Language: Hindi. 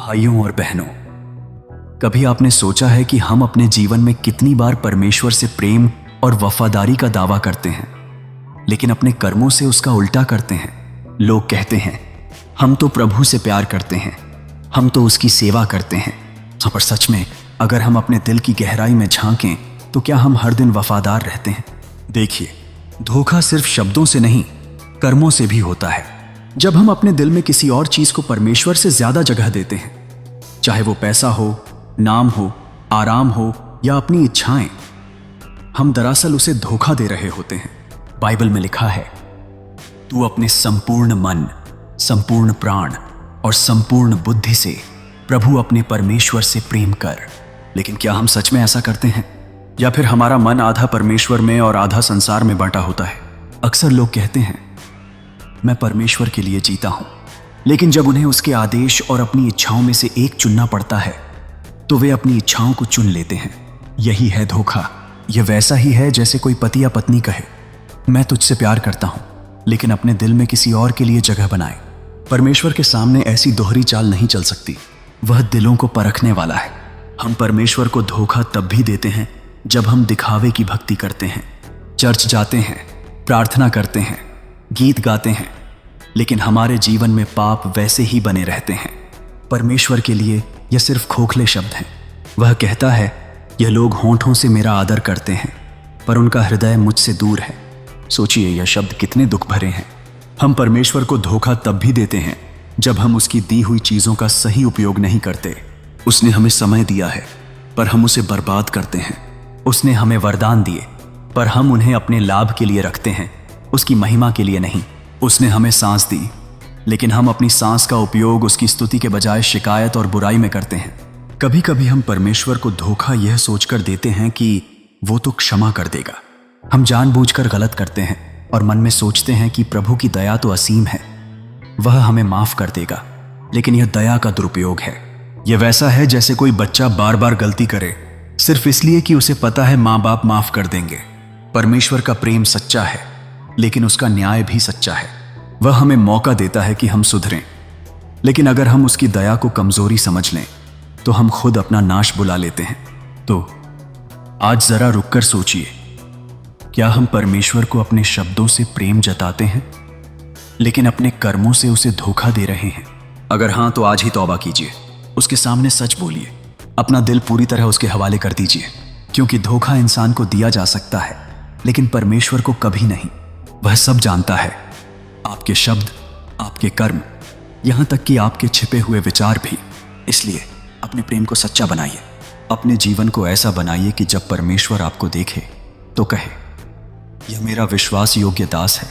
भाइयों और बहनों, कभी आपने सोचा है कि हम अपने जीवन में कितनी बार परमेश्वर से प्रेम और वफादारी का दावा करते हैं, लेकिन अपने कर्मों से उसका उल्टा करते हैं। लोग कहते हैं, हम तो प्रभु से प्यार करते हैं, हम तो उसकी सेवा करते हैं। पर सच में अगर हम अपने दिल की गहराई में झांकें तो क्या हम हर दिन वफादार रहते हैं? देखिए, धोखा सिर्फ शब्दों से नहीं, कर्मों से भी होता है। जब हम अपने दिल में किसी और चीज को परमेश्वर से ज्यादा जगह देते हैं, चाहे वो पैसा हो, नाम हो, आराम हो या अपनी इच्छाएं, हम दरअसल उसे धोखा दे रहे होते हैं। बाइबल में लिखा है, तू अपने संपूर्ण मन, संपूर्ण प्राण और संपूर्ण बुद्धि से प्रभु अपने परमेश्वर से प्रेम कर। लेकिन क्या हम सच में ऐसा करते हैं, या फिर हमारा मन आधा परमेश्वर में और आधा संसार में बांटा होता है? अक्सर लोग कहते हैं, मैं परमेश्वर के लिए जीता हूं, लेकिन जब उन्हें उसके आदेश और अपनी इच्छाओं में से एक चुनना पड़ता है तो वे अपनी इच्छाओं को चुन लेते हैं। यही है धोखा। यह वैसा ही है जैसे कोई पति या पत्नी कहे, मैं तुझसे प्यार करता हूं, लेकिन अपने दिल में किसी और के लिए जगह बनाए। परमेश्वर के सामने ऐसी दोहरी चाल नहीं चल सकती। वह दिलों को परखने वाला है। हम परमेश्वर को धोखा तब भी देते हैं जब हम दिखावे की भक्ति करते हैं, चर्च जाते हैं, प्रार्थना करते हैं, गीत गाते हैं, लेकिन हमारे जीवन में पाप वैसे ही बने रहते हैं। परमेश्वर के लिए यह सिर्फ खोखले शब्द हैं। वह कहता है, यह लोग होंठों से मेरा आदर करते हैं, पर उनका हृदय मुझसे दूर है। सोचिए, यह शब्द कितने दुख भरे हैं। हम परमेश्वर को धोखा तब भी देते हैं जब हम उसकी दी हुई चीजों का सही उपयोग नहीं करते। उसने हमें समय दिया है, पर हम उसे बर्बाद करते हैं। उसने हमें वरदान दिए, पर हम उन्हें अपने लाभ के लिए रखते हैं, उसकी महिमा के लिए नहीं। उसने हमें सांस दी, लेकिन हम अपनी सांस का उपयोग उसकी स्तुति के बजाय शिकायत और बुराई में करते हैं। कभी कभी हम परमेश्वर को धोखा यह सोचकर देते हैं कि वो तो क्षमा कर देगा। हम जानबूझकर गलत करते हैं और मन में सोचते हैं कि प्रभु की दया तो असीम है, वह हमें माफ कर देगा। लेकिन यह दया का दुरुपयोग है। यह वैसा है जैसे कोई बच्चा बार बार गलती करे सिर्फ इसलिए कि उसे पता है माँ बाप माफ कर देंगे। परमेश्वर का प्रेम सच्चा है, लेकिन उसका न्याय भी सच्चा है। वह हमें मौका देता है कि हम सुधरें, लेकिन अगर हम उसकी दया को कमजोरी समझ लें तो हम खुद अपना नाश बुला लेते हैं। तो आज जरा रुककर सोचिए, क्या हम परमेश्वर को अपने शब्दों से प्रेम जताते हैं, लेकिन अपने कर्मों से उसे धोखा दे रहे हैं? अगर हां, तो आज ही तौबा कीजिए, उसके सामने सच बोलिए, अपना दिल पूरी तरह उसके हवाले कर दीजिए। क्योंकि धोखा इंसान को दिया जा सकता है, लेकिन परमेश्वर को कभी नहीं। वह सब जानता है, आपके शब्द, आपके कर्म, यहां तक कि आपके छिपे हुए विचार भी। इसलिए अपने प्रेम को सच्चा बनाइए। अपने जीवन को ऐसा बनाइए कि जब परमेश्वर आपको देखे तो कहे, यह मेरा विश्वास योग्य दास है,